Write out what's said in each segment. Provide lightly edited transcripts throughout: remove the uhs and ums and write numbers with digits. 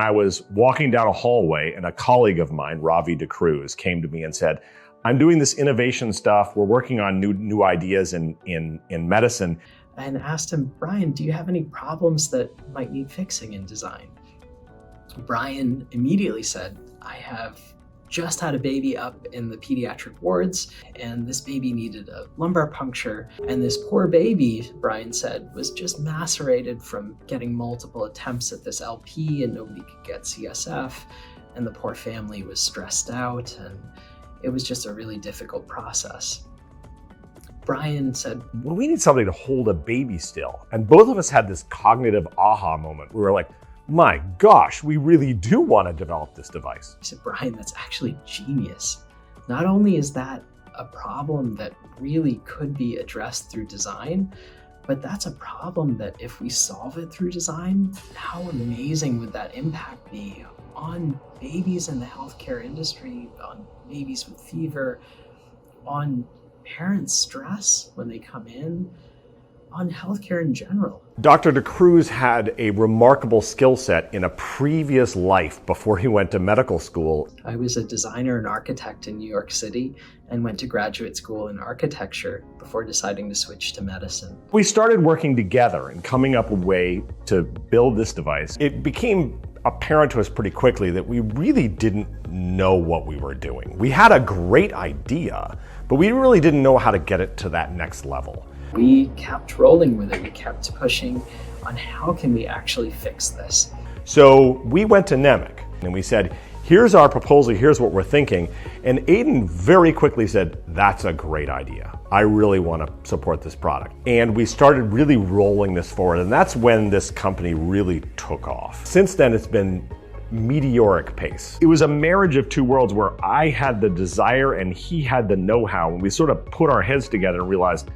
I was walking down a hallway and a colleague of mine, Ravi de Cruz, came to me and said, I'm doing this innovation stuff. We're working on new ideas in medicine. And asked him, Brian, do you have any problems that might need fixing in design? Brian immediately said, I have just had a baby up in the pediatric wards, and this baby needed a lumbar puncture. And this poor baby, Brian said, was just macerated from getting multiple attempts at this LP, and nobody could get CSF. And the poor family was stressed out, and it was just a really difficult process. Brian said, well, we need somebody to hold a baby still. And both of us had this cognitive aha moment. We were like, my gosh, we really do want to develop this device. I said, Brian, that's actually genius. Not only is that a problem that really could be addressed through design, but that's a problem that if we solve it through design, how amazing would that impact be on babies in the healthcare industry, on babies with fever, on parents' stress when they come in, on healthcare in general. Dr. de Cruz had a remarkable skill set in a previous life before he went to medical school. I was a designer and architect in New York City and went to graduate school in architecture before deciding to switch to medicine. We started working together and coming up with a way to build this device. It became apparent to us pretty quickly that we really didn't know what we were doing. We had a great idea, but we really didn't know how to get it to that next level. We kept rolling with it. We kept pushing on how can we actually fix this. So we went to NEMIC and we said, here's our proposal, here's what we're thinking. And Aiden very quickly said, that's a great idea. I really want to support this product. And we started really rolling this forward. And that's when this company really took off. Since then, it's been meteoric pace. It was a marriage of two worlds where I had the desire and he had the know-how. And we sort of put our heads together and realized,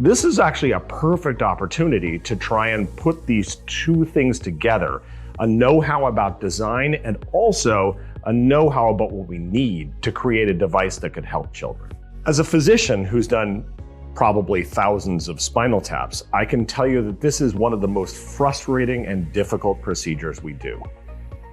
this is actually a perfect opportunity to try and put these two things together, a know-how about design and also a know-how about what we need to create a device that could help children. As a physician who's done probably thousands of spinal taps, I can tell you that this is one of the most frustrating and difficult procedures we do.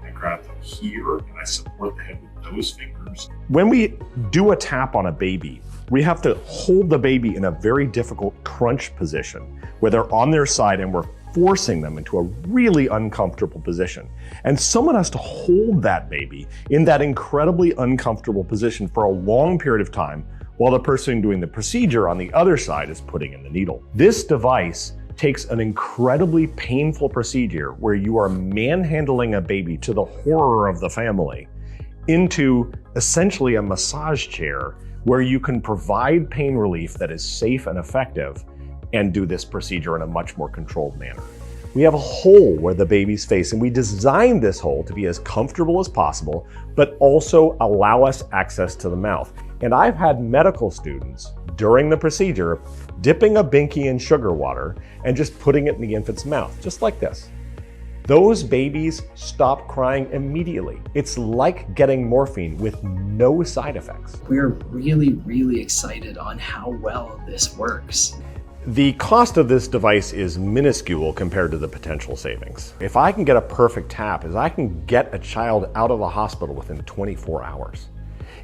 I grab them here and I support the head with those fingers. When we do a tap on a baby, we have to hold the baby in a very difficult crunch position where they're on their side and we're forcing them into a really uncomfortable position. And someone has to hold that baby in that incredibly uncomfortable position for a long period of time while the person doing the procedure on the other side is putting in the needle. This device takes an incredibly painful procedure where you are manhandling a baby to the horror of the family into essentially a massage chair where you can provide pain relief that is safe and effective and do this procedure in a much more controlled manner. We have a hole where the baby's face, and we designed this hole to be as comfortable as possible, but also allow us access to the mouth. And I've had medical students during the procedure dipping a binky in sugar water and just putting it in the infant's mouth, just like this. Those babies stop crying immediately. It's like getting morphine with no side effects. We're really, really excited on how well this works. The cost of this device is minuscule compared to the potential savings. If I can get a perfect tap, is I can get a child out of the hospital within 24 hours.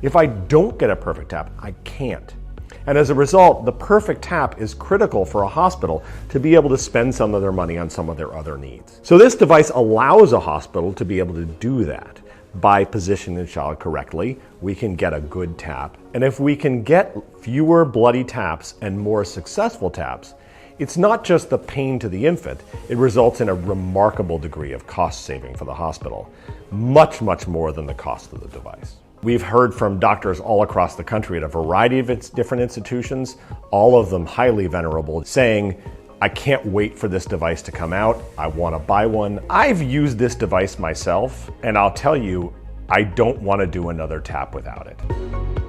If I don't get a perfect tap, I can't. And as a result, the perfect tap is critical for a hospital to be able to spend some of their money on some of their other needs. So this device allows a hospital to be able to do that. By positioning the child correctly, we can get a good tap. And if we can get fewer bloody taps and more successful taps, it's not just the pain to the infant, it results in a remarkable degree of cost saving for the hospital. Much, much more than the cost of the device. We've heard from doctors all across the country at a variety of different institutions, all of them highly venerable, saying, I can't wait for this device to come out. I want to buy one. I've used this device myself, and I'll tell you, I don't want to do another tap without it.